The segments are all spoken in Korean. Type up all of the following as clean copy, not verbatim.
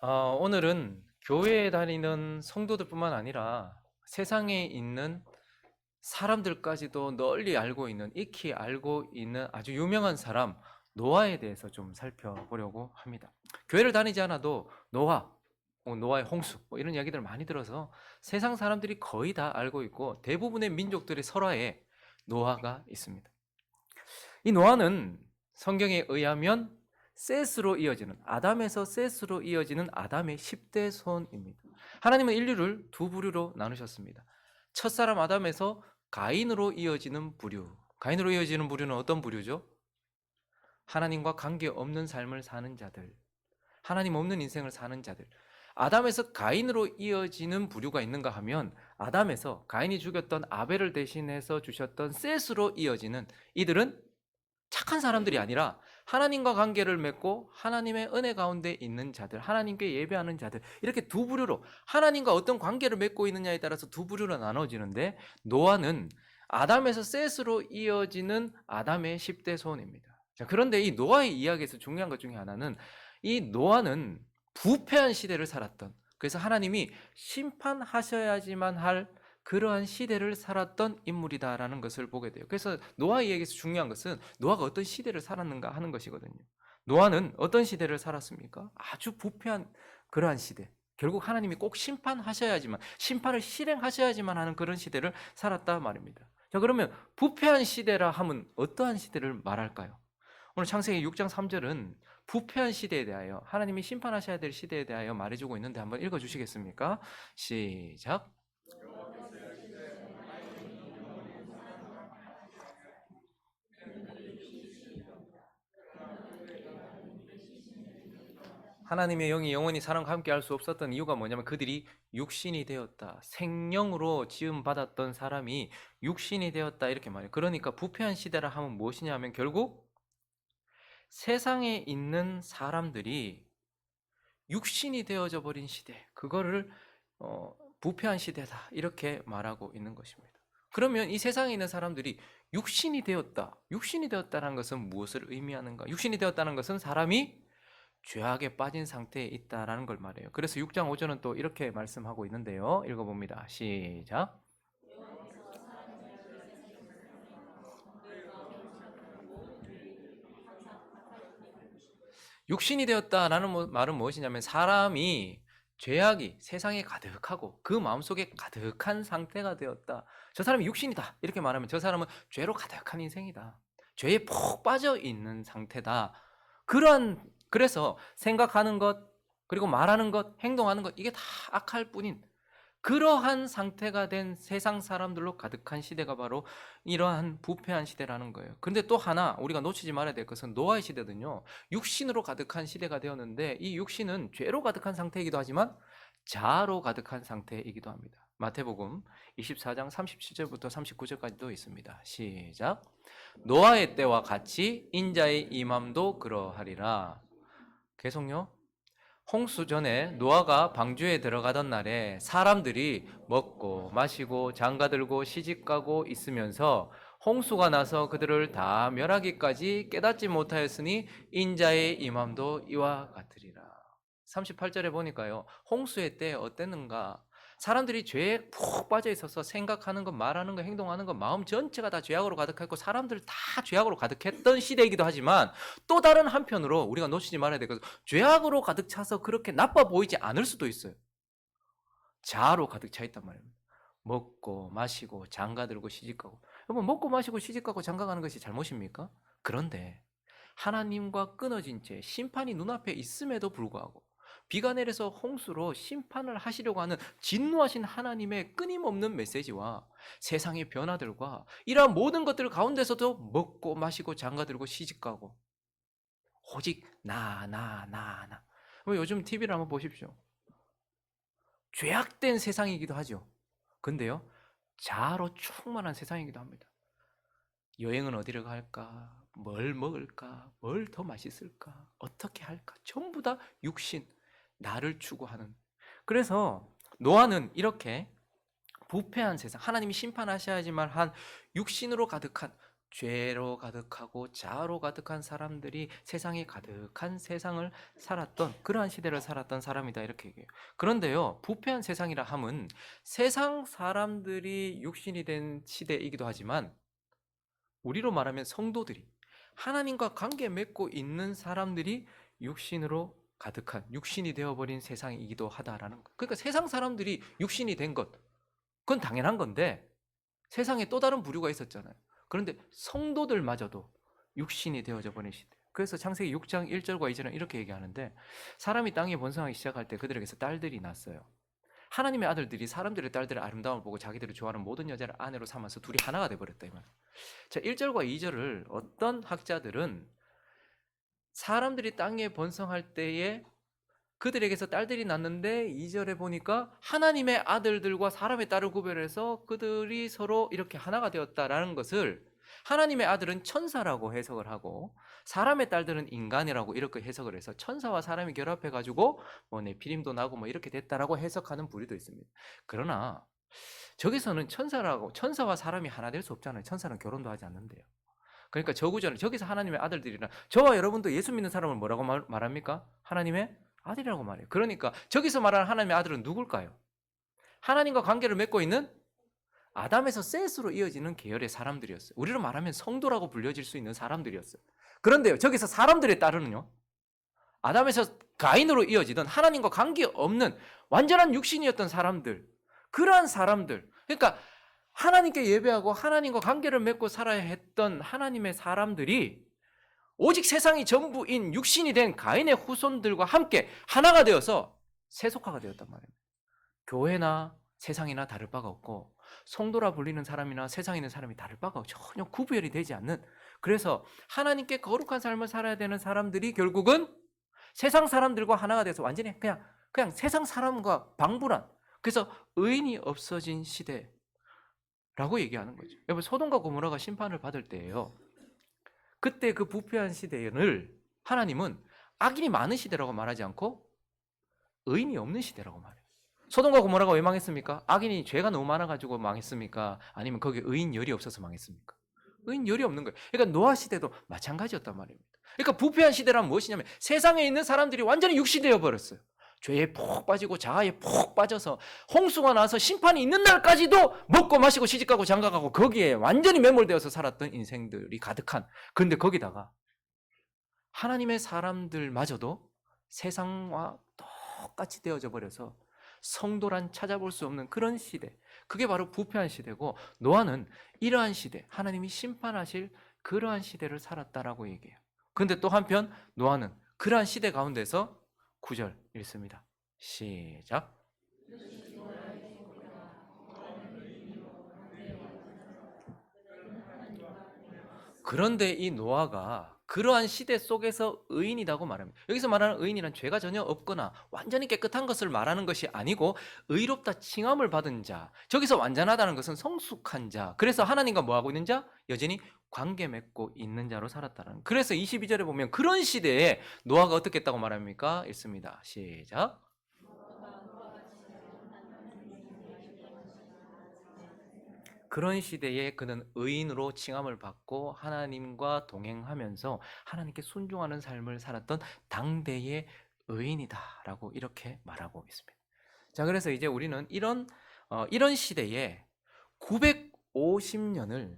오늘은 교회에 다니는 성도들뿐만 아니라 세상에 있는 사람들까지도 널리 알고 있는, 익히 알고 있는 아주 유명한 사람 노아에 대해서 좀 살펴보려고 합니다. 교회를 다니지 않아도 노아, 노아의 홍수 이런 이야기들을 많이 들어서 세상 사람들이 거의 다 알고 있고 대부분의 민족들의 설화에 노아가 있습니다. 이 노아는 성경에 의하면 셋으로 이어지는, 아담에서 셋으로 이어지는 아담의 10대 손입니다. 하나님은 인류를 두 부류로 나누셨습니다. 첫사람 아담에서 가인으로 이어지는 부류. 가인으로 이어지는 부류는 어떤 부류죠? 하나님과 관계없는 삶을 사는 자들, 하나님 없는 인생을 사는 자들. 아담에서 가인으로 이어지는 부류가 있는가 하면 아담에서 가인이 죽였던 아벨을 대신해서 주셨던 셋으로 이어지는, 이들은 착한 사람들이 아니라 하나님과 관계를 맺고 하나님의 은혜 가운데 있는 자들, 하나님께 예배하는 자들, 이렇게 두 부류로 하나님과 어떤 관계를 맺고 있느냐에 따라서 두 부류로 나눠지는데, 노아는 아담에서 셋으로 이어지는 아담의 10대 소원입니다. 자, 그런데 이 노아의 이야기에서 중요한 것 중에 하나는, 이 노아는 부패한 시대를 살았던, 그래서 하나님이 심판하셔야지만 할 그러한 시대를 살았던 인물이다라는 것을 보게 돼요. 그래서 노아의 얘기에서 중요한 것은 노아가 어떤 시대를 살았는가 하는 것이거든요. 노아는 어떤 시대를 살았습니까? 아주 부패한 그러한 시대. 결국 하나님이 꼭 심판하셔야지만, 심판을 실행하셔야지만 하는 그런 시대를 살았다 말입니다. 자, 그러면 부패한 시대라 하면 어떠한 시대를 말할까요? 오늘 창세기 6장 3절은 부패한 시대에 대하여, 하나님이 심판하셔야 될 시대에 대하여 말해주고 있는데 한번 읽어주시겠습니까? 시작. 하나님의 영이 영원히 사람과 함께 할 수 없었던 이유가 뭐냐면 그들이 육신이 되었다. 생령으로 지음 받았던 사람이 육신이 되었다 이렇게 말해요. 그러니까 부패한 시대라 하면 무엇이냐 하면 결국 세상에 있는 사람들이 육신이 되어져 버린 시대. 그거를 부패한 시대다 이렇게 말하고 있는 것입니다. 그러면 이 세상에 있는 사람들이 육신이 되었다. 육신이 되었다는 것은 무엇을 의미하는가? 육신이 되었다는 것은 사람이 죄악에 빠진 상태에 있다라는 걸 말해요. 그래서 6장 5절은 또 이렇게 말씀하고 있는데요. 읽어봅니다. 시작. 육신이 되었다라는 말은 무엇이냐면 사람이 죄악이 세상에 가득하고 그 마음속에 가득한 상태가 되었다. 저 사람이 육신이다 이렇게 말하면 저 사람은 죄로 가득한 인생이다. 죄에 푹 빠져 있는 상태다. 그래서 생각하는 것, 그리고 말하는 것, 행동하는 것, 이게 다 악할 뿐인 그러한 상태가 된 세상 사람들로 가득한 시대가 바로 이러한 부패한 시대라는 거예요. 그런데 또 하나 우리가 놓치지 말아야 될 것은 노아의 시대는요, 육신으로 가득한 시대가 되었는데 이 육신은 죄로 가득한 상태이기도 하지만 자아로 가득한 상태이기도 합니다. 마태복음 24장 37절부터 39절까지도 있습니다. 시작. 노아의 때와 같이 인자의 임함도 그러하리라. 계속요. 홍수 전에 노아가 방주에 들어가던 날에 사람들이 먹고 마시고 장가들고 시집가고 있으면서 홍수가 나서 그들을 다 멸하기까지 깨닫지 못하였으니 인자의 임함도 이와 같으리라. 38절에 보니까요, 홍수의 때 어땠는가? 사람들이 죄에 푹 빠져 있어서 생각하는 것, 말하는 것, 행동하는 것, 마음 전체가 다 죄악으로 가득했고 사람들 다 죄악으로 가득했던 시대이기도 하지만, 또 다른 한편으로 우리가 놓치지 말아야 될 것은 죄악으로 가득 차서 그렇게 나빠 보이지 않을 수도 있어요. 자아로 가득 차 있단 말이에요. 먹고 마시고 장가들고 시집가고. 여러분, 먹고 마시고 시집가고 장가가는 것이 잘못입니까? 그런데 하나님과 끊어진 채 심판이 눈앞에 있음에도 불구하고 비가 내려서 홍수로 심판을 하시려고 하는 진노하신 하나님의 끊임없는 메시지와 세상의 변화들과 이러한 모든 것들 가운데서도 먹고 마시고 장가들고 시집가고 오직 나. 요즘 TV를 한번 보십시오. 죄악된 세상이기도 하죠. 근데요, 자아로 충만한 세상이기도 합니다. 여행은 어디를 갈까? 뭘 먹을까? 뭘 더 맛있을까? 어떻게 할까? 전부 다 육신, 나를 추구하는. 그래서 노아는 이렇게 부패한 세상, 하나님이 심판하셔야지만 한 육신으로 가득한 죄로 가득하고 자아로 가득한 사람들이 세상에 가득한 세상을 살았던 그러한 시대를 살았던 사람이다 이렇게 얘기해요. 그런데요, 부패한 세상이라 함은 세상 사람들이 육신이 된 시대이기도 하지만 우리로 말하면 성도들이 하나님과 관계 맺고 있는 사람들이 육신으로 가득한 육신이 되어버린 세상이기도 하다라는 것. 그러니까 세상 사람들이 육신이 된 것, 그건 당연한 건데 세상에 또 다른 부류가 있었잖아요. 그런데 성도들마저도 육신이 되어져 버린 시대. 그래서 창세기 6장 1절과 2절은 이렇게 얘기하는데 사람이 땅에 번성하기 시작할 때 그들에게서 딸들이 났어요. 하나님의 아들들이 사람들의 딸들의 아름다움을 보고 자기들이 좋아하는 모든 여자를 아내로 삼아서 둘이 하나가 돼버렸다 이 말. 자, 1절과 2절을 어떤 학자들은 사람들이 땅에 번성할 때에 그들에게서 딸들이 났는데 2절에 보니까 하나님의 아들들과 사람의 딸을 구별해서 그들이 서로 이렇게 하나가 되었다라는 것을 하나님의 아들은 천사라고 해석을 하고 사람의 딸들은 인간이라고 이렇게 해석을 해서 천사와 사람이 결합해가지고 뭐 네피림도 나고 뭐 이렇게 됐다라고 해석하는 부류도 있습니다. 그러나 저기서는 천사와 사람이 하나 될 수 없잖아요. 천사는 결혼도 하지 않는데요. 그러니까 저구절은 저기서 하나님의 아들들이라 저와 여러분도 예수 믿는 사람을 뭐라고 말합니까? 하나님의 아들이라고 말해요. 그러니까 저기서 말하는 하나님의 아들은 누굴까요? 하나님과 관계를 맺고 있는 아담에서 셋으로 이어지는 계열의 사람들이었어요. 우리로 말하면 성도라고 불려질 수 있는 사람들이었어요. 그런데요, 저기서 사람들의 딸은요, 아담에서 가인으로 이어지던 하나님과 관계없는 완전한 육신이었던 사람들, 그러한 사람들, 그러니까 하나님께 예배하고 하나님과 관계를 맺고 살아야 했던 하나님의 사람들이 오직 세상이 전부인 육신이 된 가인의 후손들과 함께 하나가 되어서 세속화가 되었단 말입니다. 교회나 세상이나 다를 바가 없고 성도라 불리는 사람이나 세상에 있는 사람이 다를 바가 전혀 구별이 되지 않는, 그래서 하나님께 거룩한 삶을 살아야 되는 사람들이 결국은 세상 사람들과 하나가 돼서 완전히 그냥 세상 사람과 방불한, 그래서 의인이 없어진 시대라고 얘기하는 거죠. 여러분, 소돔과 고모라가 심판을 받을 때예요. 그때 그 부패한 시대를 하나님은 악인이 많은 시대라고 말하지 않고 의인이 없는 시대라고 말해요. 소돔과 고모라가 왜 망했습니까? 악인이 죄가 너무 많아가지고 망했습니까? 아니면 거기에 의인열이 없어서 망했습니까? 의인열이 없는 거예요. 그러니까 노아 시대도 마찬가지였단 말입니다. 그러니까 부패한 시대란 무엇이냐면 세상에 있는 사람들이 완전히 육시되어 버렸어요. 죄에 푹 빠지고 자아에 푹 빠져서 홍수가 나서 심판이 있는 날까지도 먹고 마시고 시집가고 장가가고 거기에 완전히 매몰되어서 살았던 인생들이 가득한, 그런데 거기다가 하나님의 사람들마저도 세상과 똑같이 되어져 버려서 성도란 찾아볼 수 없는 그런 시대, 그게 바로 부패한 시대고 노아는 이러한 시대, 하나님이 심판하실 그러한 시대를 살았다라고 얘기해요. 그런데 또 한편 노아는 그러한 시대 가운데서 9절 읽습니다. 시작. 그런데 이 노아가 그러한 시대 속에서 의인이라고 말합니다. 여기서 말하는 의인이란 죄가 전혀 없거나 완전히 깨끗한 것을 말하는 것이 아니고 의롭다 칭함을 받은 자, 저기서 완전하다는 것은 성숙한 자, 그래서 하나님과 뭐하고 있는 자? 여전히 관계 맺고 있는 자로 살았다는. 그래서 22절에 보면 그런 시대에 노아가 어떻게 했다고 말합니까? 읽습니다. 시작. 그런 시대에 그는 의인으로 칭함을 받고 하나님과 동행하면서 하나님께 순종하는 삶을 살았던 당대의 의인이다라고 이렇게 말하고 있습니다. 자, 그래서 이제 우리는 이런 시대에 950년을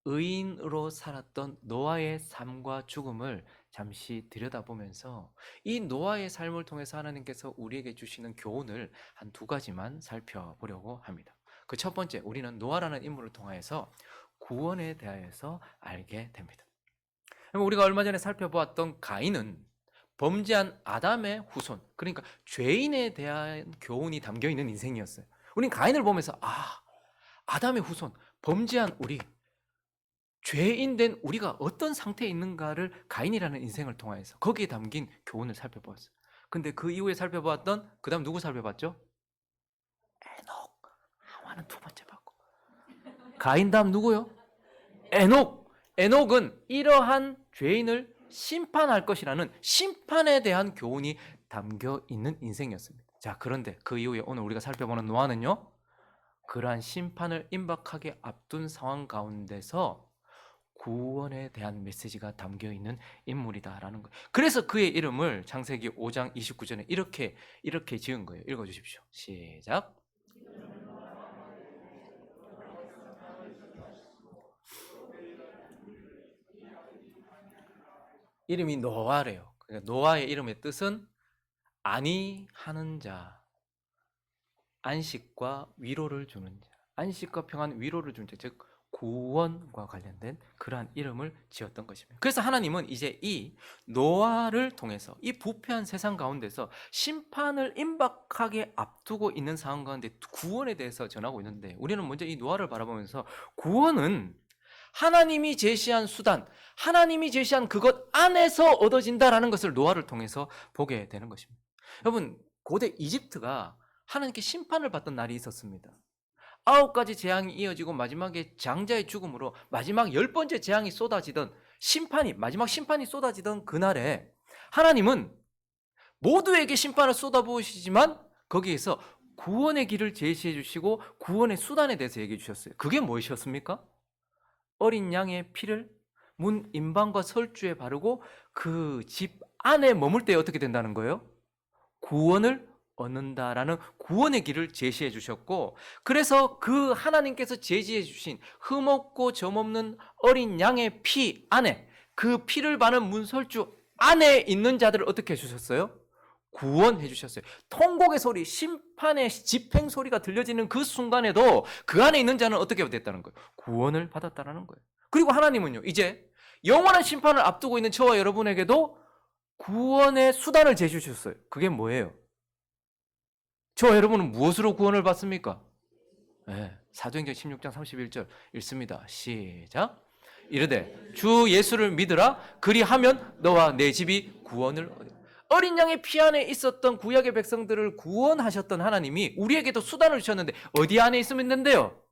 의인으로 살았던 노아의 삶과 죽음을 잠시 들여다보면서 이 노아의 삶을 통해서 하나님께서 우리에게 주시는 교훈을 한 두 가지만 살펴보려고 합니다. 그 첫 번째, 우리는 노아라는 인물을 통하여서 구원에 대하여서 알게 됩니다. 우리가 얼마 전에 살펴보았던 가인은 범죄한 아담의 후손, 그러니까 죄인에 대한 교훈이 담겨 있는 인생이었어요. 우린 가인을 보면서 아담의 후손, 범죄한 우리, 죄인 된 우리가 어떤 상태에 있는가를 가인이라는 인생을 통해서 거기에 담긴 교훈을 살펴보았어요. 근데 그 이후에 살펴보았던, 그 다음 누구 살펴봤죠? 에녹. 하와는 두 번째 봤고, 가인 다음 누구요? 에녹. 에녹은 이러한 죄인을 심판할 것이라는 심판에 대한 교훈이 담겨 있는 인생이었습니다. 자, 그런데 그 이후에 오늘 우리가 살펴보는 노아는요, 그러한 심판을 임박하게 앞둔 상황 가운데서 구원에 대한 메시지가 담겨 있는 인물이다라는 거예요. 그래서 그의 이름을 창세기 5장 29절에 이렇게 지은 거예요. 읽어 주십시오. 시작. 이름이 노아래요. 그러니까 노아의 이름의 뜻은 안위하는 자, 안식과 위로를 주는 자, 안식과 평안, 위로를 주는 자, 즉 구원과 관련된 그러한 이름을 지었던 것입니다. 그래서 하나님은 이제 이 노아를 통해서 이 부패한 세상 가운데서 심판을 임박하게 앞두고 있는 상황 가운데 구원에 대해서 전하고 있는데, 우리는 먼저 이 노아를 바라보면서 구원은 하나님이 제시한 수단, 하나님이 제시한 그것 안에서 얻어진다라는 것을 노아를 통해서 보게 되는 것입니다. 여러분, 고대 이집트가 하나님께 심판을 받던 날이 있었습니다. 9가지 재앙이 이어지고 마지막에 장자의 죽음으로 마지막 10번째 재앙이 쏟아지던 마지막 심판이 쏟아지던 그날에 하나님은 모두에게 심판을 쏟아부으시지만 거기에서 구원의 길을 제시해 주시고 구원의 수단에 대해서 얘기해 주셨어요. 그게 무엇이었습니까? 어린 양의 피를 문 임방과 설주에 바르고 그 집 안에 머물 때 어떻게 된다는 거예요? 구원을 얻는다라는 구원의 길을 제시해 주셨고, 그래서 그 하나님께서 제시해 주신 흠없고 점없는 어린 양의 피 안에, 그 피를 바른 문설주 안에 있는 자들을 어떻게 해주셨어요? 구원해 주셨어요. 통곡의 소리, 심판의 집행 소리가 들려지는 그 순간에도 그 안에 있는 자는 어떻게 됐다는 거예요? 구원을 받았다는 거예요. 그리고 하나님은요, 이제 영원한 심판을 앞두고 있는 저와 여러분에게도 구원의 수단을 제시해 주셨어요. 그게 뭐예요? 저와 여러분은 무엇으로 구원을 받습니까? 네, 사도행전 16장 31절 읽습니다. 시작. 이르되 주 예수를 믿으라. 그리하면 너와 내 집이 구원을 얻으리라. 어린 양의 피 안에 있었던 구약의 백성들을 구원하셨던 하나님이 우리에게도 수단을 주셨는데 어디 안에 있으면 된대요?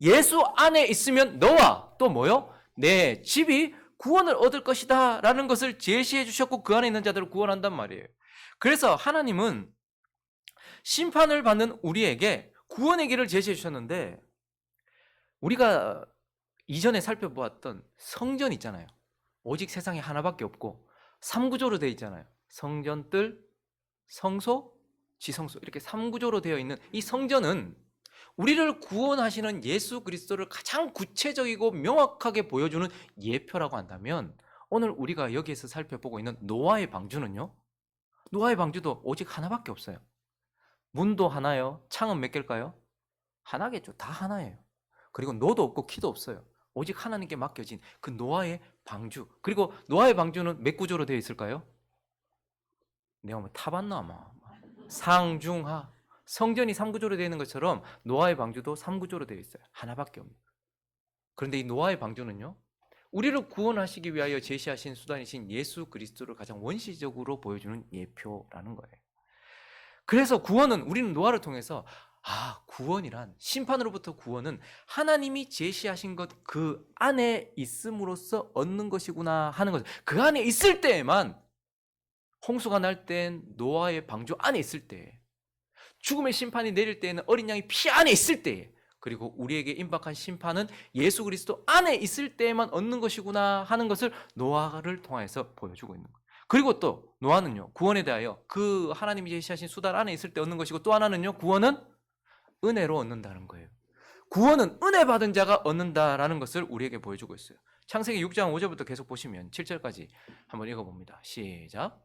예수 안에 있으면 너와 또 뭐요? 내 집이 구원을 얻을 것이다 라는 것을 제시해 주셨고 그 안에 있는 자들을 구원한단 말이에요. 그래서 하나님은 심판을 받는 우리에게 구원의 길을 제시해 주셨는데, 우리가 이전에 살펴보았던 성전 있잖아요. 오직 세상에 하나밖에 없고 3구조로 되어 있잖아요. 성전뜰, 성소, 지성소, 이렇게 3구조로 되어 있는 이 성전은 우리를 구원하시는 예수 그리스도를 가장 구체적이고 명확하게 보여주는 예표라고 한다면, 오늘 우리가 여기에서 살펴보고 있는 노아의 방주는요, 노아의 방주도 오직 하나밖에 없어요. 문도 하나요? 창은 몇 개일까요? 하나겠죠. 다 하나예요. 그리고 노도 없고 키도 없어요. 오직 하나님께 맡겨진 그 노아의 방주. 그리고 노아의 방주는 몇 구조로 되어 있을까요? 내가 뭐 타봤나 아마. 상중하. 성전이 3구조로 되어 있는 것처럼 노아의 방주도 3구조로 되어 있어요. 하나밖에 없는. 그런데 이 노아의 방주는요, 우리를 구원하시기 위하여 제시하신 수단이신 예수 그리스도를 가장 원시적으로 보여주는 예표라는 거예요. 그래서 구원은, 우리는 노아를 통해서 구원이란, 심판으로부터 구원은 하나님이 제시하신 것 그 안에 있음으로써 얻는 것이구나 하는 것을, 그 안에 있을 때에만, 홍수가 날 땐 노아의 방주 안에 있을 때, 죽음의 심판이 내릴 때에는 어린 양이 피 안에 있을 때, 그리고 우리에게 임박한 심판은 예수 그리스도 안에 있을 때에만 얻는 것이구나 하는 것을 노아를 통해서 보여주고 있는 거예요. 그리고 또 노아는요, 구원에 대하여 그 하나님이 제시하신 수단 안에 있을 때 얻는 것이고, 또 하나는요, 구원은 은혜로 얻는다는 거예요. 구원은 은혜 받은 자가 얻는다라는 것을 우리에게 보여주고 있어요. 창세기 6장 5절부터 계속 보시면 7절까지 한번 읽어봅니다. 시작.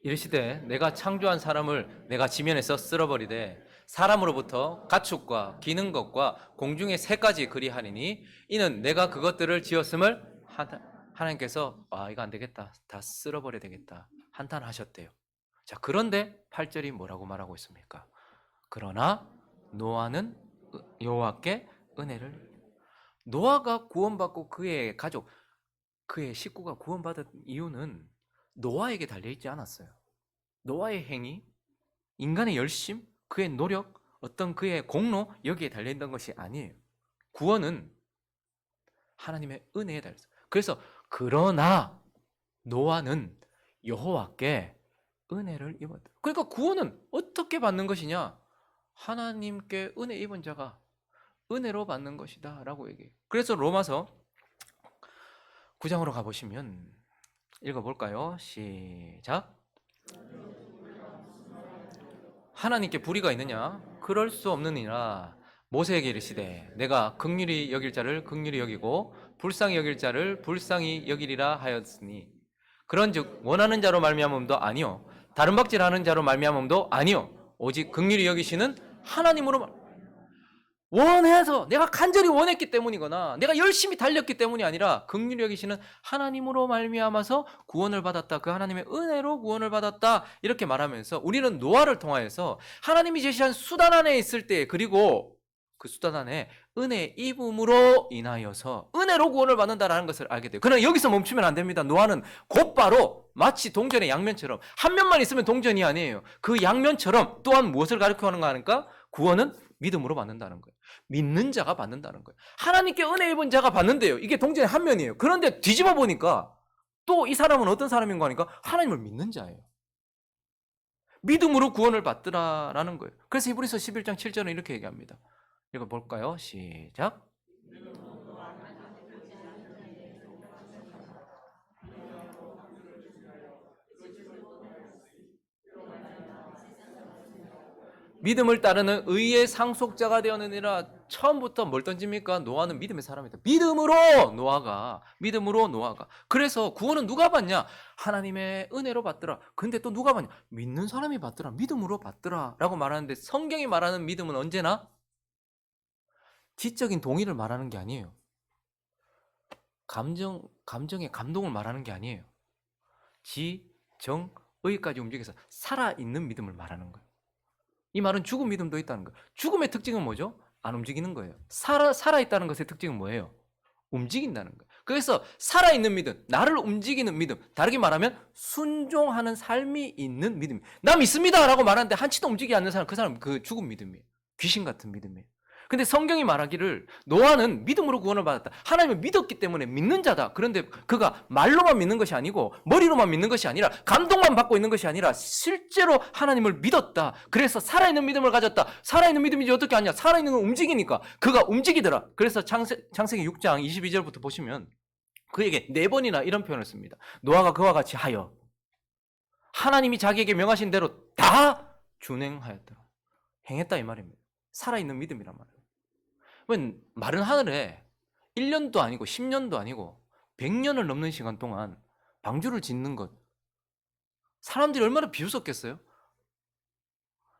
이르시되 내가 창조한 사람을 내가 지면에서 쓸어버리되 사람으로부터 가축과 기는 것과 공중의 새까지 그리하리니 이는 내가 그것들을 지었음을 하나님께서 이거 안 되겠다, 다 쓸어버려야 되겠다 한탄하셨대요. 자, 그런데 8절이 뭐라고 말하고 있습니까? 그러나 노아는 여호와께 은혜를, 노아가 구원받고 그의 가족, 그의 식구가 구원받은 이유는 노아에게 달려있지 않았어요. 노아의 행위, 인간의 열심, 그의 노력, 어떤 그의 공로, 여기에 달려있는 것이 아니에요. 구원은 하나님의 은혜에 달려있어요. 그래서 그러나 노아는 여호와께 은혜를 입었다. 그러니까 구원은 어떻게 받는 것이냐? 하나님께 은혜 입은 자가 은혜로 받는 것이다 라고 얘기해요. 그래서 로마서 9장으로 가보시면 읽어볼까요? 시작. 하나님께 불의가 있느냐? 그럴 수 없느니라. 모세에게 이르시되 내가 긍휼히 여길 자를 긍휼히 여기고 불쌍히 여길 자를 불쌍히 여기리라 하였으니 그런즉 원하는 자로 말미암음도 아니요 다른 박질하는 자로 말미암음도 아니요 오직 긍휼히 여기시는 하나님으로 원해서 내가 간절히 원했기 때문이거나 내가 열심히 달렸기 때문이 아니라 긍휼히 여기시는 하나님으로 말미암아서 구원을 받았다. 그 하나님의 은혜로 구원을 받았다. 이렇게 말하면서 우리는 노아를 통하여서 하나님이 제시한 수단 안에 있을 때 그리고 그 수단 안에 은혜 입음으로 인하여서 은혜로 구원을 받는다라는 것을 알게 돼요. 그러나 여기서 멈추면 안 됩니다. 노아는 곧바로 마치 동전의 양면처럼 한 면만 있으면 동전이 아니에요. 그 양면처럼 또한 무엇을 가르쳐 하는가 하니까 구원은 믿음으로 받는다는 거예요. 믿는 자가 받는다는 거예요. 하나님께 은혜 입은 자가 받는데요. 이게 동전의 한 면이에요. 그런데 뒤집어 보니까 또 이 사람은 어떤 사람인가 하니까 하나님을 믿는 자예요. 믿음으로 구원을 받더라라는 거예요. 그래서 히브리서 11장 7절은 이렇게 얘기합니다. 읽어볼까요? 시작. 믿음을 따르는 의의 상속자가 되었느니라. 처음부터 뭘 던집니까? 노아는 믿음의 사람이다. 믿음으로 노아가. 그래서 구원은 누가 받냐? 하나님의 은혜로 받더라. 근데 또 누가 받냐? 믿는 사람이 받더라. 믿음으로 받더라 라고 말하는데 성경이 말하는 믿음은 언제나 지적인 동의를 말하는 게 아니에요. 감정의 감동을 말하는 게 아니에요. 지, 정, 의까지 움직여서 살아있는 믿음을 말하는 거예요. 이 말은 죽은 믿음도 있다는 거예요. 죽음의 특징은 뭐죠? 안 움직이는 거예요. 살아있다는 것의 특징은 뭐예요? 움직인다는 거예요. 그래서 살아있는 믿음, 나를 움직이는 믿음, 다르게 말하면 순종하는 삶이 있는 믿음. 나 믿습니다 라고 말하는데 한치도 움직이지 않는 사람, 그 사람 그 죽은 믿음이에요. 귀신 같은 믿음이에요. 근데 성경이 말하기를 노아는 믿음으로 구원을 받았다. 하나님을 믿었기 때문에 믿는 자다. 그런데 그가 말로만 믿는 것이 아니고 머리로만 믿는 것이 아니라 감동만 받고 있는 것이 아니라 실제로 하나님을 믿었다. 그래서 살아있는 믿음을 가졌다. 살아있는 믿음이지 어떻게 하냐? 살아있는 건 움직이니까 그가 움직이더라. 그래서 창세기 6장 22절부터 보시면 그에게 4번이나 이런 표현을 씁니다. 노아가 그와 같이 하여 하나님이 자기에게 명하신 대로 다 준행하였더라. 행했다 이 말입니다. 살아있는 믿음이란 말이에요. 마른 하늘에 1년도 아니고 10년도 아니고 100년을 넘는 시간 동안 방주를 짓는 것, 사람들이 얼마나 비웃었겠어요?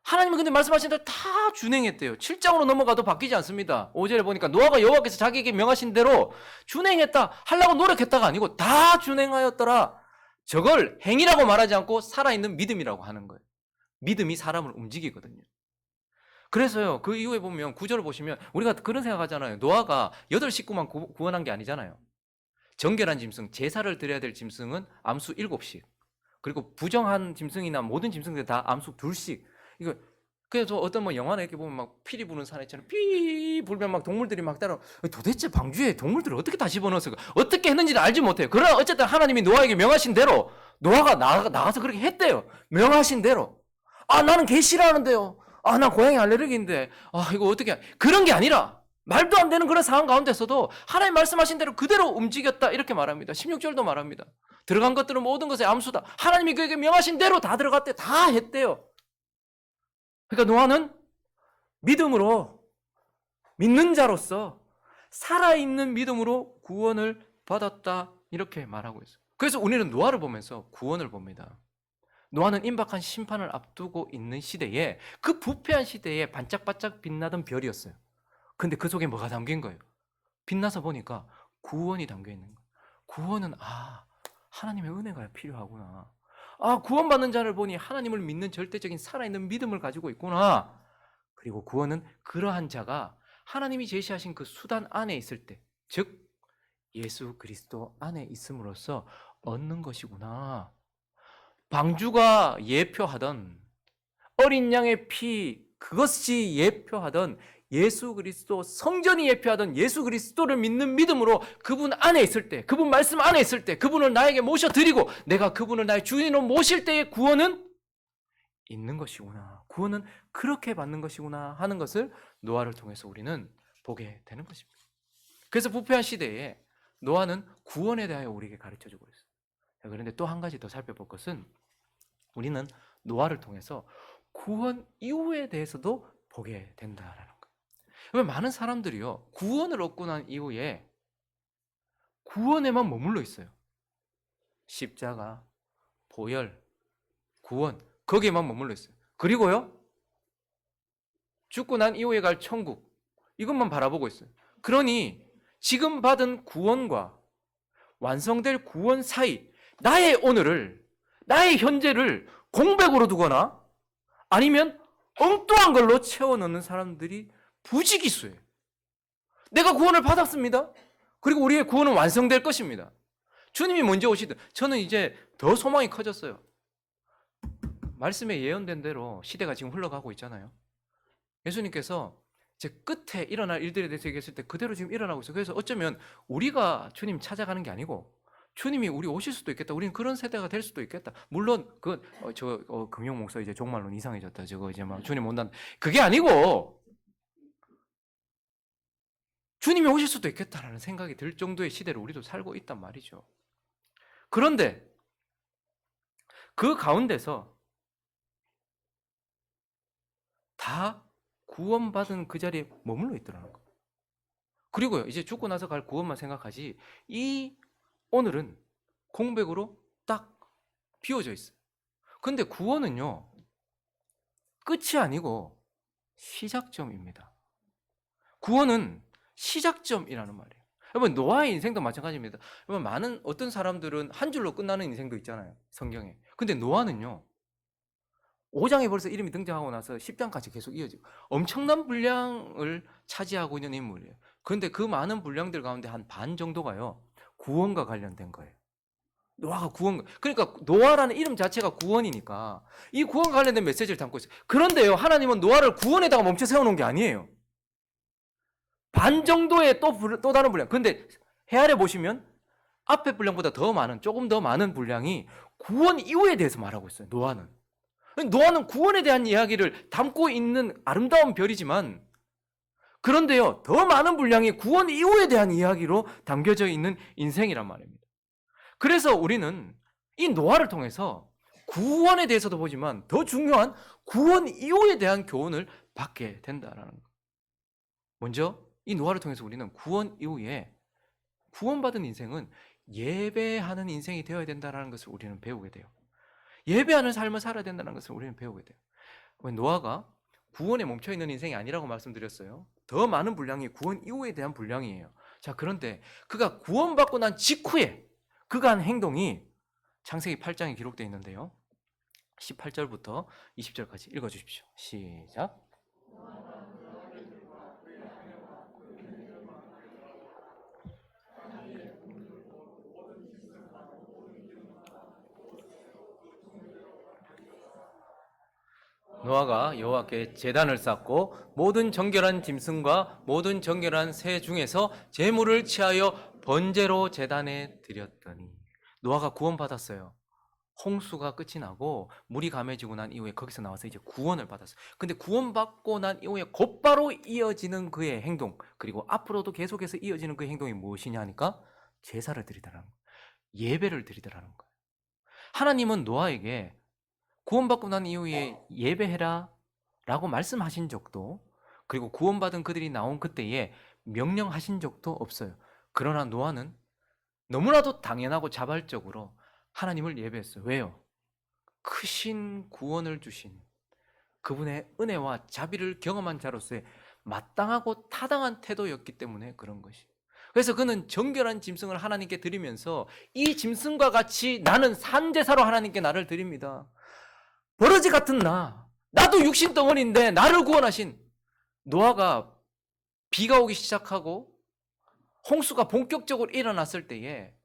하나님은 근데 말씀하신 대로 다 준행했대요. 7장으로 넘어가도 바뀌지 않습니다. 5절에 보니까 노아가 여호와께서 자기에게 명하신 대로 준행했다, 하려고 노력했다가 아니고 다 준행하였더라. 저걸 행위라고 말하지 않고 살아있는 믿음이라고 하는 거예요. 믿음이 사람을 움직이거든요. 그래서요, 그 이후에 보면 구절을 보시면 우리가 그런 생각하잖아요. 노아가 8식구만 구원한 게 아니잖아요. 정결한 짐승, 제사를 드려야 될 짐승은 암수 7씩. 그리고 부정한 짐승이나 모든 짐승들 다 암수 2씩. 이거 그래서 어떤 뭐 영화나 이렇게 보면 막 피리 부는 사내처럼 피 불면 막 동물들이 막 따라 도대체 방주에 동물들을 어떻게 다 집어넣었을까? 어떻게 했는지는 알지 못해요. 그러나 어쨌든 하나님이 노아에게 명하신 대로 노아가 나가서 그렇게 했대요. 명하신 대로. 아, 나는 개 싫어하는데요. 아, 나 고양이 알레르기인데, 아, 이거 어떻게, 그런 게 아니라, 말도 안 되는 그런 상황 가운데서도 하나님 말씀하신 대로 그대로 움직였다. 이렇게 말합니다. 16절도 말합니다. 들어간 것들은 모든 것의 암수다. 하나님이 그에게 명하신 대로 다 들어갔대. 다 했대요. 그러니까 노아는 믿음으로, 믿는 자로서 살아있는 믿음으로 구원을 받았다. 이렇게 말하고 있어요. 그래서 우리는 노아를 보면서 구원을 봅니다. 노아는 임박한 심판을 앞두고 있는 시대에 그 부패한 시대에 반짝반짝 빛나던 별이었어요. 근데 그 속에 뭐가 담긴 거예요? 빛나서 보니까 구원이 담겨 있는 거예요. 구원은 하나님의 은혜가 필요하구나. 구원받는 자를 보니 하나님을 믿는 절대적인 살아있는 믿음을 가지고 있구나. 그리고 구원은 그러한 자가 하나님이 제시하신 그 수단 안에 있을 때, 즉 예수 그리스도 안에 있음으로써 얻는 것이구나. 방주가 예표하던 어린 양의 피, 그것이 예표하던 예수 그리스도, 성전이 예표하던 예수 그리스도를 믿는 믿음으로 그분 안에 있을 때, 그분 말씀 안에 있을 때, 그분을 나에게 모셔드리고 내가 그분을 나의 주인으로 모실 때의 구원은 있는 것이구나, 구원은 그렇게 받는 것이구나 하는 것을 노아를 통해서 우리는 보게 되는 것입니다. 그래서 부패한 시대에 노아는 구원에 대하여 우리에게 가르쳐주고 있어요. 그런데 또 한 가지 더 살펴볼 것은, 우리는 노아를 통해서 구원 이후에 대해서도 보게 된다라는 거예요. 많은 사람들이요, 구원을 얻고 난 이후에 구원에만 머물러 있어요. 십자가, 보혈, 구원, 거기에만 머물러 있어요. 그리고요, 죽고 난 이후에 갈 천국, 이것만 바라보고 있어요. 그러니 지금 받은 구원과 완성될 구원 사이, 나의 오늘을, 나의 현재를 공백으로 두거나 아니면 엉뚱한 걸로 채워넣는 사람들이 부지기수예요. 내가 구원을 받았습니다. 그리고 우리의 구원은 완성될 것입니다. 주님이 먼저 오시든, 저는 이제 더 소망이 커졌어요. 말씀에 예언된 대로 시대가 지금 흘러가고 있잖아요. 예수님께서 이제 끝에 일어날 일들에 대해서 얘기했을 때 그대로 지금 일어나고 있어요. 그래서 어쩌면 우리가 주님 찾아가는 게 아니고 주님이 우리 오실 수도 있겠다. 우리는 그런 세대가 될 수도 있겠다. 물론 금용 목사 이제 종말론 이상해졌다. 저거 이제 막 주님 온다. 그게 아니고 주님이 오실 수도 있겠다라는 생각이 들 정도의 시대를 우리도 살고 있단 말이죠. 그런데 그 가운데서 다 구원받은 그 자리에 머물러 있더라는 거예요. 그리고요, 이제 죽고 나서 갈 구원만 생각하지, 이 오늘은 공백으로 딱 비워져 있어요. 근데 구원은요, 끝이 아니고 시작점입니다. 구원은 시작점이라는 말이에요. 여러분, 노아의 인생도 마찬가지입니다. 여러분, 어떤 사람들은 한 줄로 끝나는 인생도 있잖아요, 성경에. 근데 노아는요, 5장에 벌써 이름이 등장하고 나서 10장까지 계속 이어지고 엄청난 분량을 차지하고 있는 인물이에요. 그런데 그 많은 분량들 가운데 한 반 정도가요, 구원과 관련된 거예요. 노아가 구원, 그러니까 노아라는 이름 자체가 구원이니까 이 구원 관련된 메시지를 담고 있어요. 그런데요, 하나님은 노아를 구원에다가 멈춰 세워놓은 게 아니에요. 반 정도의 또 다른 분량. 근데 헤아려 보시면 앞에 분량보다 더 많은, 조금 더 많은 분량이 구원 이후에 대해서 말하고 있어요. 노아는 구원에 대한 이야기를 담고 있는 아름다운 별이지만, 그런데요, 더 많은 분량이 구원 이후에 대한 이야기로 담겨져 있는 인생이란 말입니다. 그래서 우리는 이 노아를 통해서 구원에 대해서도 보지만 더 중요한 구원 이후에 대한 교훈을 받게 된다라는 거예요. 먼저 이 노아를 통해서 우리는 구원 이후에 구원받은 인생은 예배하는 인생이 되어야 된다는 것을 우리는 배우게 돼요. 예배하는 삶을 살아야 된다는 것을 우리는 배우게 돼요. 노아가 구원에 멈춰있는 인생이 아니라고 말씀드렸어요. 더 많은 분량이 구원 이후에 대한 분량이에요. 자, 그런데 그가 구원받고 난 직후에 그가 한 행동이 창세기 8장에 기록되어 있는데요, 18절부터 20절까지 읽어주십시오. 시작. 노아가 여호와께 제단을 쌓고 모든 정결한 짐승과 모든 정결한 새 중에서 제물을 취하여 번제로 제단에 드렸더니, 노아가 구원받았어요. 홍수가 끝이 나고 물이 감해지고 난 이후에 거기서 나와서 이제 구원을 받았어요. 근데 구원받고 난 이후에 곧바로 이어지는 그의 행동, 그리고 앞으로도 계속해서 이어지는 그의 행동이 무엇이냐 하니까 제사를 드리더라는 거예요. 예배를 드리더라는 거예요. 하나님은 노아에게 구원받고 난 이후에 예배해라 라고 말씀하신 적도, 그리고 구원받은 그들이 나온 그때에 명령하신 적도 없어요. 그러나 노아는 너무나도 당연하고 자발적으로 하나님을 예배했어요. 왜요? 크신 구원을 주신 그분의 은혜와 자비를 경험한 자로서의 마땅하고 타당한 태도였기 때문에 그런 것이. 그래서 그는 정결한 짐승을 하나님께 드리면서 이 짐승과 같이 나는 산제사로 하나님께 나를 드립니다. 버러지 같은 나도 육신 덩어리인데 나를 구원하신 노아가 비가 오기 시작하고 홍수가 본격적으로 일어났을 때에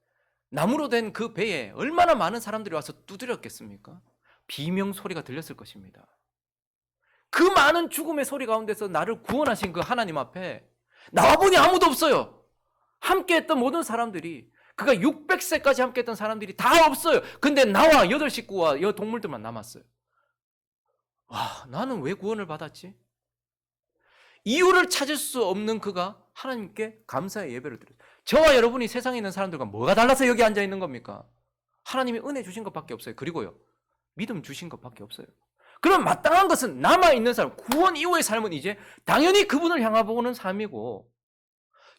나무로 된 그 배에 얼마나 많은 사람들이 와서 두드렸겠습니까? 비명 소리가 들렸을 것입니다. 그 많은 죽음의 소리 가운데서 나를 구원하신 그 하나님 앞에 나와보니 아무도 없어요. 함께했던 모든 사람들이, 그가 600세까지 함께했던 사람들이 다 없어요. 근데 나와 8식구와 동물들만 남았어요. 와, 나는 왜 구원을 받았지? 이유를 찾을 수 없는 그가 하나님께 감사의 예배를 드렸어요. 저와 여러분이 세상에 있는 사람들과 뭐가 달라서 여기 앉아 있는 겁니까? 하나님이 은혜 주신 것밖에 없어요. 그리고요, 믿음 주신 것밖에 없어요. 그럼 마땅한 것은 남아있는 사람, 구원 이후의 삶은 이제 당연히 그분을 향하보는 삶이고,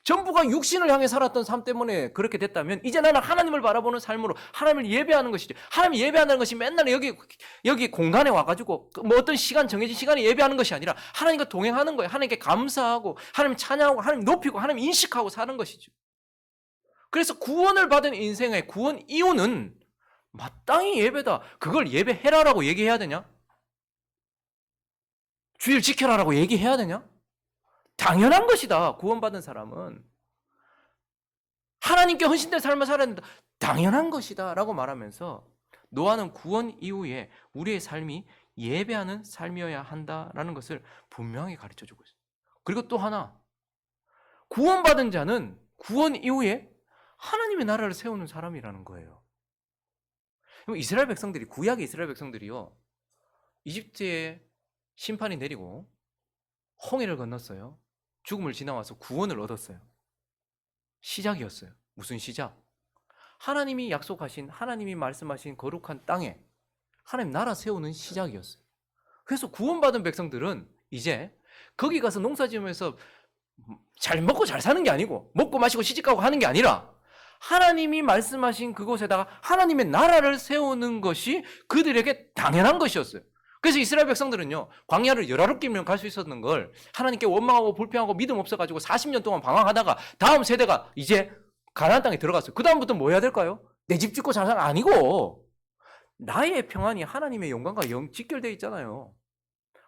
전부가 육신을 향해 살았던 삶 때문에 그렇게 됐다면 이제 나는 하나님을 바라보는 삶으로 하나님을 예배하는 것이죠. 하나님을 예배한다는 것이 맨날 여기 공간에 와가지고 뭐 어떤 정해진 시간에 예배하는 것이 아니라 하나님과 동행하는 거예요. 하나님께 감사하고 하나님 찬양하고 하나님 높이고 하나님 인식하고 사는 것이죠. 그래서 구원을 받은 인생의 구원 이유는 마땅히 예배다. 그걸 예배해라라고 얘기해야 되냐? 주일 지켜라라고 얘기해야 되냐? 당연한 것이다. 구원받은 사람은 하나님께 헌신된 삶을 살아야 된다. 당연한 것이다 라고 말하면서 노아는 구원 이후에 우리의 삶이 예배하는 삶이어야 한다라는 것을 분명히 가르쳐주고 있어요. 그리고 또 하나, 구원받은 자는 구원 이후에 하나님의 나라를 세우는 사람이라는 거예요. 이스라엘 백성들이, 구약의 이스라엘 백성들이요, 이집트에 심판이 내리고 홍해를 건넜어요. 죽음을 지나와서 구원을 얻었어요. 시작이었어요. 무슨 시작? 하나님이 약속하신, 하나님이 말씀하신 거룩한 땅에 하나님 나라 세우는 시작이었어요. 그래서 구원받은 백성들은 이제 거기 가서 농사 지으면서 잘 먹고 잘 사는 게 아니고 먹고 마시고 시집가고 하는 게 아니라 하나님이 말씀하신 그곳에다가 하나님의 나라를 세우는 것이 그들에게 당연한 것이었어요. 그래서 이스라엘 백성들은요, 광야를 열아홉 개면 갈 수 있었는 걸 하나님께 원망하고 불평하고 믿음 없어가지고 40년 동안 방황하다가 다음 세대가 이제 가나안 땅에 들어갔어요. 그 다음부터 뭐 해야 될까요? 내 집 짓고 잘 살 아니고 나의 평안이 하나님의 영광과 직결되어 있잖아요.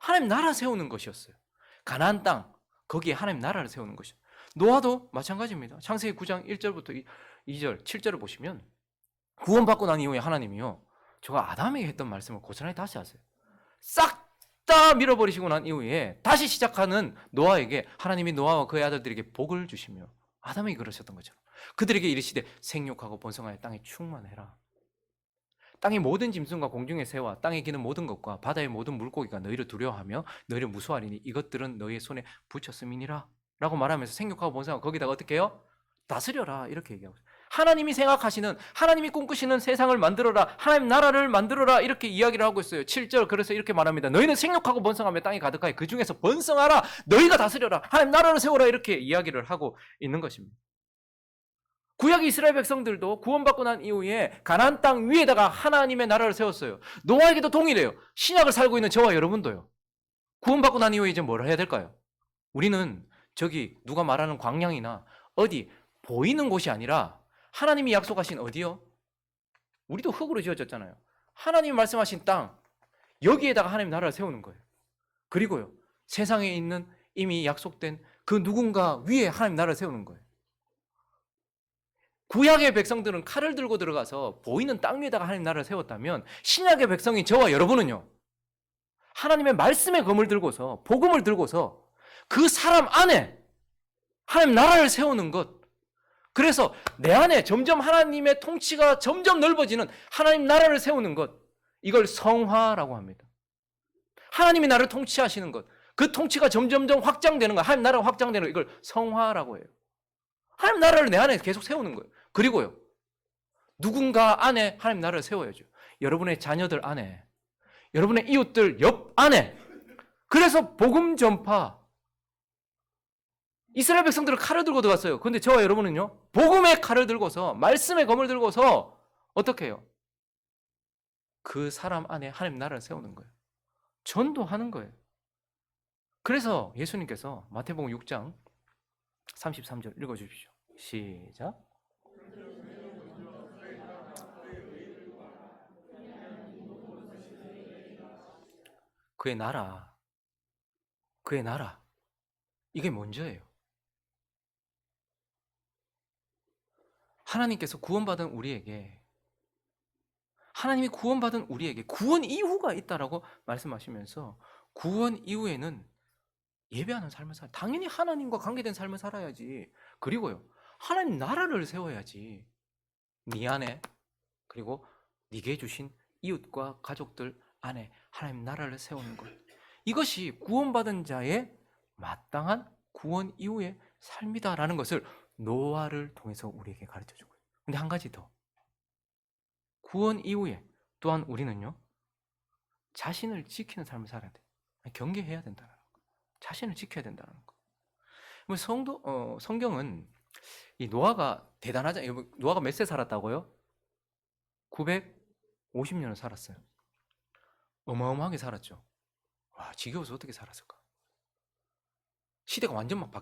하나님 나라 세우는 것이었어요. 가나안 땅, 거기에 하나님 나라를 세우는 것이요. 노아도 마찬가지입니다. 창세기 9장 1절부터 2절, 7절을 보시면 구원받고 난 이후에 하나님이요, 저가 아담에게 했던 말씀을 고스란히 다시 하세요. 싹 다 밀어버리시고 난 이후에 다시 시작하는 노아에게 하나님이 노아와 그의 아들들에게 복을 주시며, 아담에게 그러셨던 것처럼 그들에게 이르시되 생육하고 번성하여 땅에 충만해라. 땅의 모든 짐승과 공중의 새와 땅에 기는 모든 것과 바다의 모든 물고기가 너희를 두려워하며 너희를 무수하리니 이것들은 너희의 손에 붙였음이니라 라고 말하면서 생육하고 번성하고 거기다가 어떻게 해요? 다스려라, 이렇게 얘기하고 있어요. 하나님이 생각하시는, 하나님이 꿈꾸시는 세상을 만들어라, 하나님 나라를 만들어라, 이렇게 이야기를 하고 있어요. 7절, 그래서 이렇게 말합니다. 너희는 생육하고 번성하며 땅이 가득하여 그 중에서 번성하라, 너희가 다스려라, 하나님 나라를 세워라, 이렇게 이야기를 하고 있는 것입니다. 구약 이스라엘 백성들도 구원받고 난 이후에 가나안 땅 위에다가 하나님의 나라를 세웠어요. 노아에게도 동일해요. 신약을 살고 있는 저와 여러분도요. 구원받고 난 이후에 이제 뭘 해야 될까요? 우리는 저기 누가 말하는 광양이나 어디 보이는 곳이 아니라 하나님이 약속하신 어디요? 우리도 흙으로 지어졌잖아요. 하나님이 말씀하신 땅, 여기에다가 하나님 나라를 세우는 거예요. 그리고요, 세상에 있는 이미 약속된 그 누군가 위에 하나님 나라를 세우는 거예요. 구약의 백성들은 칼을 들고 들어가서 보이는 땅 위에다가 하나님 나라를 세웠다면, 신약의 백성인 저와 여러분은요, 하나님의 말씀의 검을 들고서, 복음을 들고서 그 사람 안에 하나님 나라를 세우는 것, 그래서 내 안에 점점 하나님의 통치가 점점 넓어지는 하나님 나라를 세우는 것, 이걸 성화라고 합니다. 하나님이 나를 통치하시는 것, 그 통치가 점점점 확장되는 것, 하나님 나라가 확장되는 것, 이걸 성화라고 해요. 하나님 나라를 내 안에 계속 세우는 거예요. 그리고요, 누군가 안에 하나님 나라를 세워야죠. 여러분의 자녀들 안에, 여러분의 이웃들 옆 안에. 그래서 복음 전파, 이스라엘 백성들은 칼을 들고 들어갔어요. 그런데 저와 여러분은요, 복음의 칼을 들고서, 말씀의 검을 들고서 어떻게 해요? 그 사람 안에 하나님 나라를 세우는 거예요. 전도하는 거예요. 그래서 예수님께서 마태복음 6장 33절 읽어주십시오. 시작. 그의 나라, 그의 나라, 이게 먼저예요. 하나님께서 구원받은 우리에게, 하나님이 구원받은 우리에게 구원 이후가 있다라고 말씀하시면서 구원 이후에는 예배하는 삶을 살아. 당연히 하나님과 관계된 삶을 살아야지. 그리고요, 하나님 나라를 세워야지. 네 안에, 그리고 네게 주신 이웃과 가족들 안에 하나님 나라를 세우는 것. 이것이 구원받은 자의 마땅한 구원 이후의 삶이다라는 것을 노아를 통해서 우리에게 가르쳐 주고 있어요. 근데 한 가지 더. 구원 이후에 또한 우리는요, 자신을 지키는 삶을 살아야 돼. 경계해야 된다는 거. 자신을 지켜야 된다는 거. 성경은 이 노아가 대단하잖아요. 노아가 몇 세 살았다고요? 950년을 살았어요. 어마어마하게 살았죠. 와, 지겨워서 어떻게 살았을까? 시대가 완전 막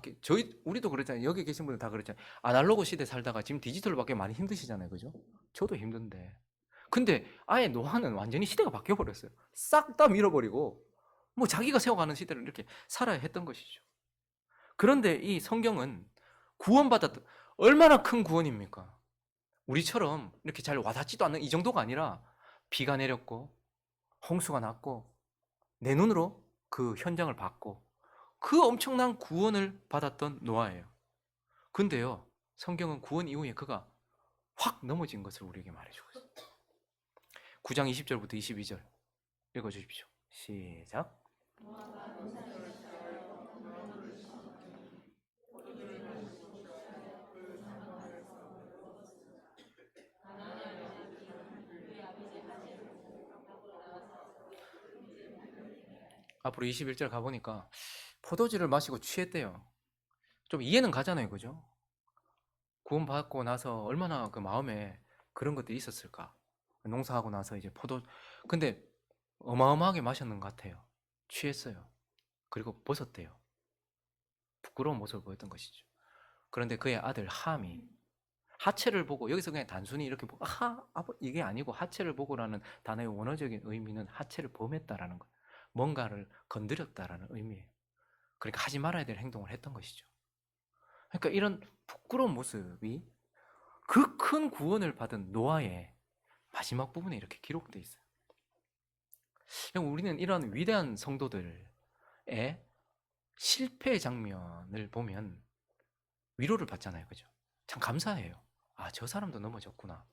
우리도 그랬잖아요. 여기 계신 분들 다 그랬잖아요. 아날로그 시대 살다가 지금 디지털로 바뀌어 많이 힘드시잖아요. 그죠? 저도 힘든데. 근데 아예 노아는 완전히 시대가 바뀌어 버렸어요. 싹 다 밀어버리고 뭐 자기가 세워가는 시대를 이렇게 살아야 했던 것이죠. 그런데 이 성경은 구원받았던, 얼마나 큰 구원입니까? 우리처럼 이렇게 잘 와닿지도 않는 이 정도가 아니라 비가 내렸고 홍수가 났고 내 눈으로 그 현장을 봤고 그 엄청난 구원을 받았던 노아예요. 근데요, 성경은 구원 이후에 그가 확 넘어진 것을 우리에게 말해주고 있어요. 9장 20절부터 22절 읽어주십시오. 시작. 앞으로 21절 가보니까 포도주를 마시고 취했대요. 좀 이해는 가잖아요. 그죠? 구원받고 나서 얼마나 그 마음에 그런 것들이 있었을까? 농사하고 나서 이제 근데 어마어마하게 마셨는 것 같아요. 취했어요. 그리고 벗었대요. 부끄러운 모습을 보였던 것이죠. 그런데 그의 아들 함이 하체를 보고, 여기서 그냥 단순히 이렇게 보고 이게 아니고 하체를 보고라는 단어의 원어적인 의미는 하체를 범했다라는 것, 뭔가를 건드렸다라는 의미예요. 그러니까 하지 말아야 될 행동을 했던 것이죠. 그러니까 이런 부끄러운 모습이 그 큰 구원을 받은 노아의 마지막 부분에 이렇게 기록되어 있어요. 우리는 이런 위대한 성도들의 실패 장면을 보면 위로를 받잖아요. 그죠? 참 감사해요. 아, 저 사람도 넘어졌구나.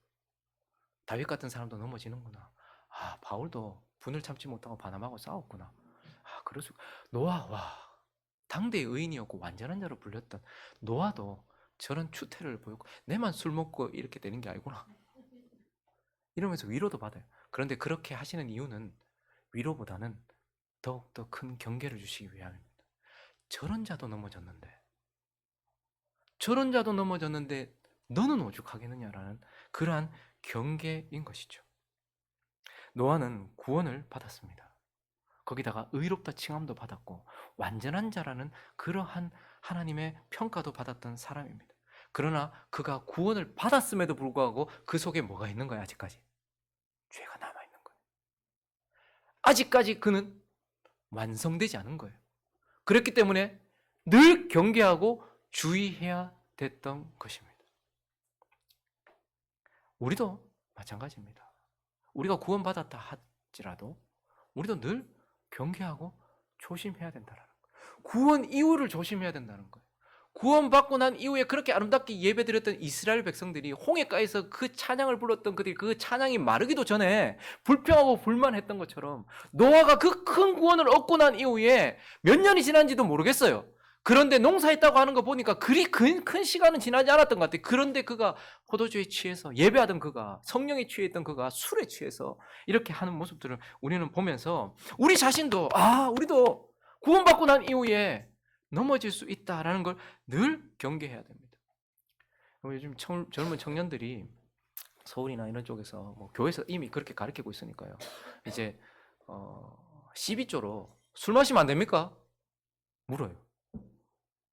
다윗 같은 사람도 넘어지는구나. 아, 바울도 분을 참지 못하고 바나바하고 싸웠구나. 아, 그럴 수. 노아, 와, 당대의 의인이었고 완전한 자로 불렸던 노아도 저런 추태를 보였고, 내만 술 먹고 이렇게 되는 게 아니구나. 이러면서 위로도 받아요. 그런데 그렇게 하시는 이유는 위로보다는 더욱더 큰 경계를 주시기 위함입니다. 저런 자도 넘어졌는데 너는 오죽하겠느냐라는 그러한 경계인 것이죠. 노아는 구원을 받았습니다. 거기다가 의롭다 칭함도 받았고 완전한 자라는 그러한 하나님의 평가도 받았던 사람입니다. 그러나 그가 구원을 받았음에도 불구하고 그 속에 뭐가 있는 거야? 아직까지 죄가 남아있는 거예요. 아직까지 그는 완성되지 않은 거예요. 그렇기 때문에 늘 경계하고 주의해야 됐던 것입니다. 우리도 마찬가지입니다. 우리가 구원받았다 할지라도 우리도 늘 경계하고 조심해야 된다는 거예요. 구원 이후를 조심해야 된다는 거예요. 구원받고 난 이후에 그렇게 아름답게 예배드렸던 이스라엘 백성들이 홍해가에서 그 찬양을 불렀던 그들이 그 찬양이 마르기도 전에 불평하고 불만했던 것처럼 노아가 그 큰 구원을 얻고 난 이후에 몇 년이 지난지도 모르겠어요. 그런데 농사했다고 하는 거 보니까 그리 큰 시간은 지나지 않았던 것 같아요. 그런데 그가 포도주에 취해서 예배하던 그가, 성령에 취했던 그가 술에 취해서 이렇게 하는 모습들을 우리는 보면서 우리 자신도 우리도 구원받고 난 이후에 넘어질 수 있다라는 걸 늘 경계해야 됩니다. 요즘 젊은 청년들이 서울이나 이런 쪽에서 뭐 교회에서 이미 그렇게 가르치고 있으니까요. 이제 시비조로 술 마시면 안 됩니까? 물어요.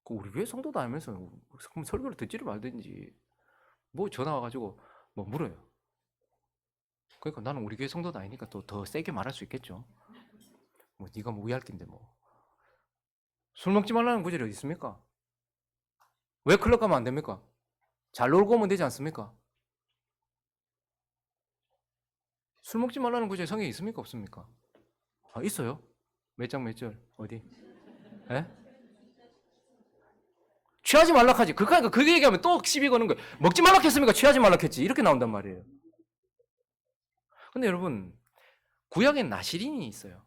우리 교회 성도도 아니면서 그럼 설교를 듣지를 말든지 뭐 전화 와가지고 뭐 물어요. 그러니까 나는 우리 교회 성도도 아니니까 또 더 세게 말할 수 있겠죠. 뭐 네가 뭐 위할 낀데 뭐. 술 먹지 말라는 구절이 어디 있습니까? 왜 클럽 가면 안 됩니까? 잘 놀고 오면 되지 않습니까? 술 먹지 말라는 구절이 성경에 있습니까? 없습니까? 있어요. 몇 장 몇 절? 어디? 에? 취하지 말라 하지. 그러니까 그 얘기하면 또 시비 거는 거예요. 먹지 말라 했으니까 취하지 말라 했지. 이렇게 나온단 말이에요. 근데 여러분, 구약엔 나시린이 있어요.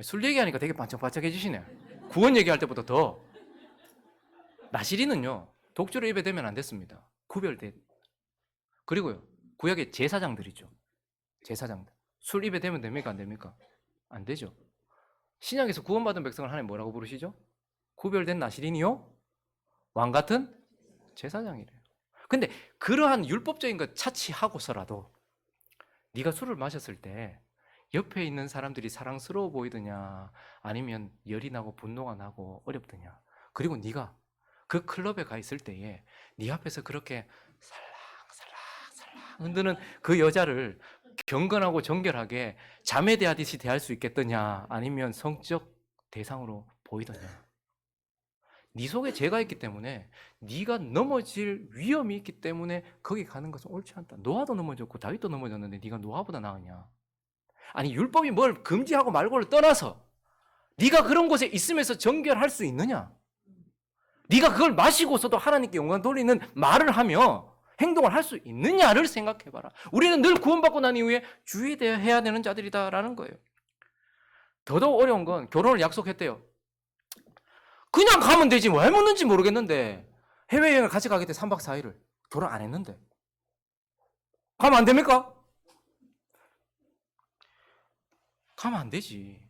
술 얘기하니까 되게 반짝반짝해지시네. 구원 얘기할 때보다 더. 나시린은요, 독주를 입에 대면 안 됐습니다. 구별된. 그리고요, 구약의 제사장들이죠. 제사장들. 술 입에 대면 됩니까? 안 됩니까? 안 되죠. 신약에서 구원받은 백성을 하나님 뭐라고 부르시죠? 구별된 나시린이요? 왕 같은 제사장이래요. 근데 그러한 율법적인 것 차치하고서라도 네가 술을 마셨을 때 옆에 있는 사람들이 사랑스러워 보이더냐 아니면 열이 나고 분노가 나고 어렵더냐. 그리고 네가 그 클럽에 가 있을 때에 네 앞에서 그렇게 살랑살랑 흔드는 그 여자를 경건하고 정결하게 자매 대하듯이 대할 수 있겠더냐 아니면 성적 대상으로 보이더냐. 네 속에 죄가 있기 때문에 네가 넘어질 위험이 있기 때문에 거기 가는 것은 옳지 않다. 노아도 넘어졌고 다윗도 넘어졌는데 네가 노아보다 나으냐. 아니 율법이 뭘 금지하고 말고를 떠나서 네가 그런 곳에 있으면서 정결할 수 있느냐. 네가 그걸 마시고서도 하나님께 영광 돌리는 말을 하며 행동을 할 수 있느냐를 생각해봐라. 우리는 늘 구원받고 난 이후에 주의해야 되는 자들이다라는 거예요. 더더욱 어려운 건 결혼을 약속했대요. 그냥 가면 되지 왜 묻는지 모르겠는데 해외여행을 같이 가게 돼 3박 4일을 결혼 안 했는데 가면 안 됩니까? 가면 안 되지.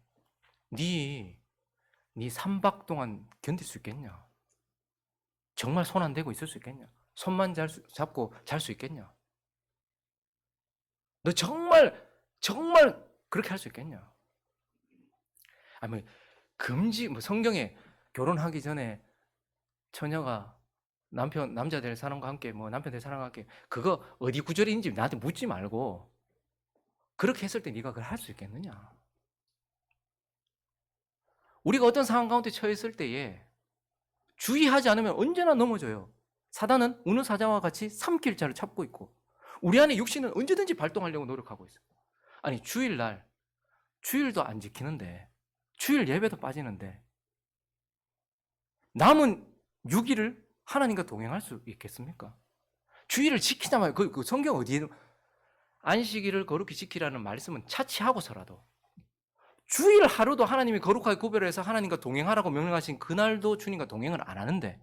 네 3박 동안 견딜 수 있겠냐? 정말 손 안 대고 있을 수 있겠냐? 손만 잡고 잘 수 있겠냐? 너 정말 그렇게 할 수 있겠냐? 아니 금지 성경에 결혼하기 전에 처녀가 남자 될 사람과 함께 남편 될 사람과 함께 그거 어디 구절인지 나한테 묻지 말고 그렇게 했을 때 네가 그걸 할 수 있겠느냐? 우리가 어떤 상황 가운데 처했을 때에 주의하지 않으면 언제나 넘어져요. 사단은 우는 사자와 같이 삼킬 자를 찾고 있고 우리 안에 육신은 언제든지 발동하려고 노력하고 있어요. 아니 주일날 주일도 안 지키는데 주일 예배도 빠지는데 남은 6일을 하나님과 동행할 수 있겠습니까? 주일을 지키자마자 그 성경 어디에 안식일을 거룩히 지키라는 말씀은 차치하고서라도 주일 하루도 하나님이 거룩하게 구별해서 하나님과 동행하라고 명령하신 그날도 주님과 동행을 안 하는데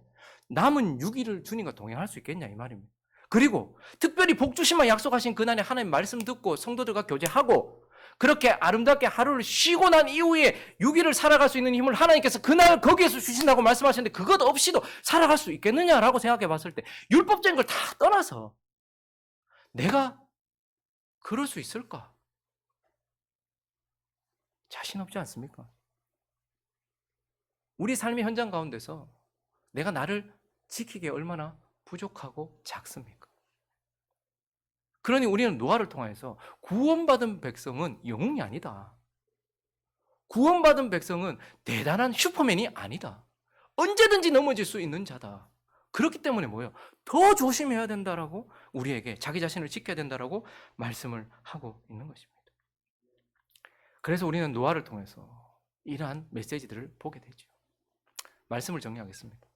남은 6일을 주님과 동행할 수 있겠냐 이 말입니다. 그리고 특별히 복주심만 약속하신 그날에 하나님 말씀 듣고 성도들과 교제하고 그렇게 아름답게 하루를 쉬고 난 이후에 6일을 살아갈 수 있는 힘을 하나님께서 그날 거기에서 주신다고 말씀하셨는데 그것 없이도 살아갈 수 있겠느냐라고 생각해 봤을 때 율법적인 걸 다 떠나서 내가 그럴 수 있을까? 자신 없지 않습니까? 우리 삶의 현장 가운데서 내가 나를 지키기에 얼마나 부족하고 작습니까? 그러니 우리는 노아를 통해서 구원받은 백성은 영웅이 아니다. 구원받은 백성은 대단한 슈퍼맨이 아니다. 언제든지 넘어질 수 있는 자다. 그렇기 때문에 뭐예요? 더 조심해야 된다라고 우리에게 자기 자신을 지켜야 된다라고 말씀을 하고 있는 것입니다. 그래서 우리는 노아를 통해서 이러한 메시지들을 보게 되죠. 말씀을 정리하겠습니다.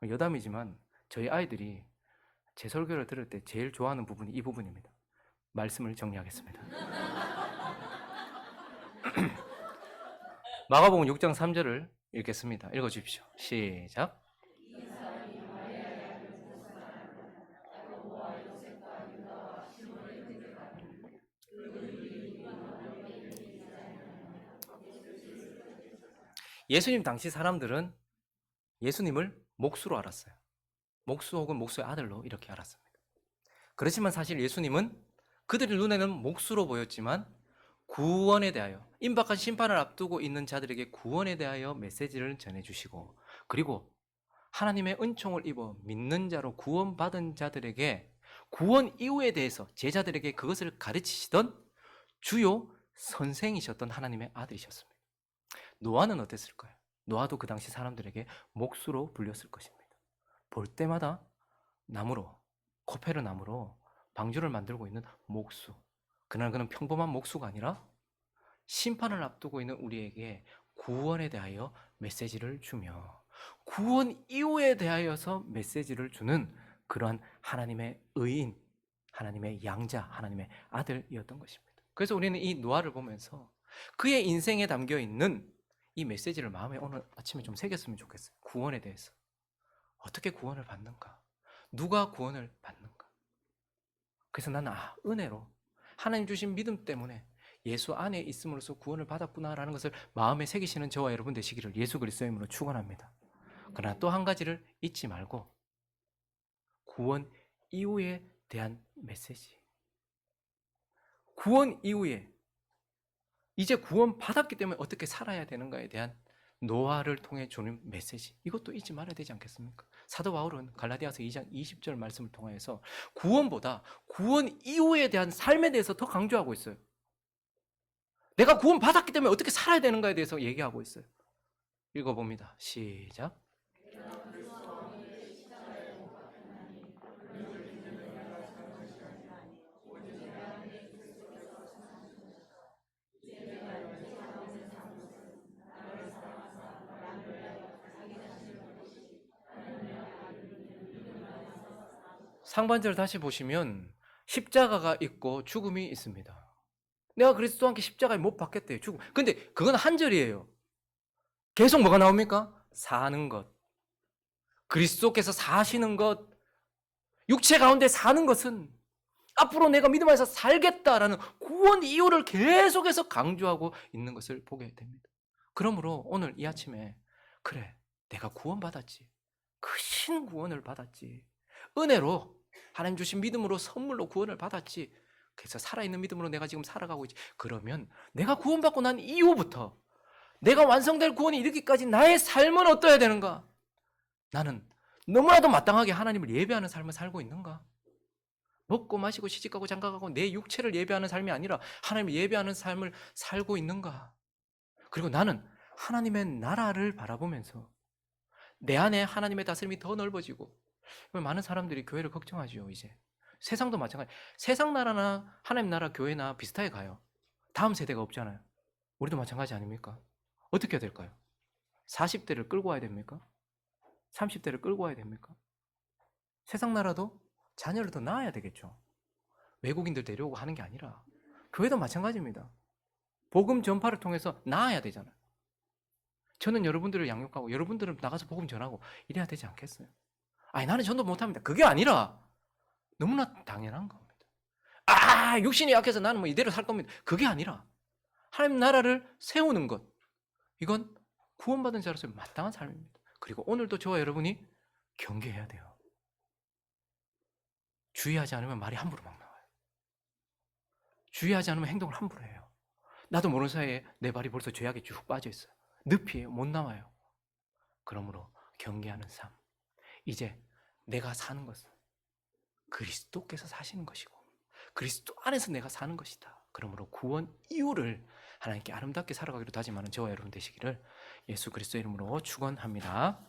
여담이지만 저희 아이들이 제 설교를 들을 때 제일 좋아하는 부분이 이 부분입니다. 말씀을 정리하겠습니다. 마가복음 6장 3절을 읽겠습니다. 읽어주십시오. 시작. 예수님 당시 사람들은 예수님을 목수로 알았어요. 목수 혹은 목수의 아들로 이렇게 알았습니다. 그렇지만 사실 예수님은 그들의 눈에는 목수로 보였지만 구원에 대하여 임박한 심판을 앞두고 있는 자들에게 구원에 대하여 메시지를 전해주시고 그리고 하나님의 은총을 입어 믿는 자로 구원받은 자들에게 구원 이후에 대해서 제자들에게 그것을 가르치시던 주요 선생이셨던 하나님의 아들이셨습니다. 노아는 어땠을까요? 노아도 그 당시 사람들에게 목수로 불렸을 것입니다. 볼 때마다 나무로 코페르 나무로 방주를 만들고 있는 목수. 그날 그는 평범한 목수가 아니라 심판을 앞두고 있는 우리에게 구원에 대하여 메시지를 주며 구원 이후에 대하여서 메시지를 주는 그러한 하나님의 의인, 하나님의 양자, 하나님의 아들이었던 것입니다. 그래서 우리는 이 노아를 보면서 그의 인생에 담겨 있는 이 메시지를 마음에 오늘 아침에 좀 새겼으면 좋겠어요. 구원에 대해서. 어떻게 구원을 받는가? 누가 구원을 받는가? 그래서 나는 은혜로 하나님 주신 믿음 때문에 예수 안에 있음으로써 구원을 받았구나라는 것을 마음에 새기시는 저와 여러분 되시기를 예수 그리스도의 이름으로 축원합니다. 그러나 또 한 가지를 잊지 말고 구원 이후에 대한 메시지. 구원 이후에 이제 구원 받았기 때문에 어떻게 살아야 되는가에 대한 노아를 통해 주는 메시지. 이것도 잊지 말아야 되지 않겠습니까? 사도 바울은 갈라디아서 2장 20절 말씀을 통해서 구원보다 구원 이후에 대한 삶에 대해서 더 강조하고 있어요. 내가 구원 받았기 때문에 어떻게 살아야 되는가에 대해서 얘기하고 있어요. 읽어봅니다. 시작. 상반절 다시 보시면 십자가가 있고 죽음이 있습니다. 내가 그리스도와 함께 십자가에 못 박혔대요. 죽음. 근데 그건 한 절이에요. 계속 뭐가 나옵니까? 사는 것. 그리스도께서 사시는 것. 육체 가운데 사는 것은 앞으로 내가 믿음 안에서 살겠다라는 구원 이유를 계속해서 강조하고 있는 것을 보게 됩니다. 그러므로 오늘 이 아침에 그래, 내가 구원받았지. 크신 구원을 받았지. 은혜로 하나님 주신 믿음으로 선물로 구원을 받았지. 그래서 살아있는 믿음으로 내가 지금 살아가고 있지. 그러면 내가 구원받고 난 이후부터 내가 완성될 구원이 이르기까지 나의 삶은 어떠해야 되는가? 나는 너무나도 마땅하게 하나님을 예배하는 삶을 살고 있는가? 먹고 마시고 시집가고 장가가고 내 육체를 예배하는 삶이 아니라 하나님을 예배하는 삶을 살고 있는가? 그리고 나는 하나님의 나라를 바라보면서 내 안에 하나님의 다스림이 더 넓어지고 많은 사람들이 교회를 걱정하죠. 이제 세상도 마찬가지. 세상 나라나 하나님 나라 교회나 비슷하게 가요. 다음 세대가 없잖아요. 우리도 마찬가지 아닙니까? 어떻게 해야 될까요? 40대를 끌고 와야 됩니까? 30대를 끌고 와야 됩니까? 세상 나라도 자녀를 더 낳아야 되겠죠. 외국인들 데려오고 하는 게 아니라 교회도 마찬가지입니다. 복음 전파를 통해서 낳아야 되잖아요. 저는 여러분들을 양육하고 여러분들은 나가서 복음 전하고 이래야 되지 않겠어요? 아니 나는 전도 못합니다. 그게 아니라 너무나 당연한 겁니다. 육신이 약해서 나는 뭐 이대로 살 겁니다. 그게 아니라 하나님 나라를 세우는 것, 이건 구원받은 자로서 마땅한 삶입니다. 그리고 오늘도 저와 여러분이 경계해야 돼요. 주의하지 않으면 말이 함부로 막 나와요. 주의하지 않으면 행동을 함부로 해요. 나도 모르는 사이에 내 발이 벌써 죄악에 쭉 빠져 있어요. 늪이에요. 못 나와요. 그러므로 경계하는 삶. 이제 내가 사는 것은 그리스도께서 사시는 것이고 그리스도 안에서 내가 사는 것이다. 그러므로 구원 이후를 하나님께 아름답게 살아가기로 다짐하는 저와 여러분 되시기를 예수 그리스도 이름으로 축원합니다.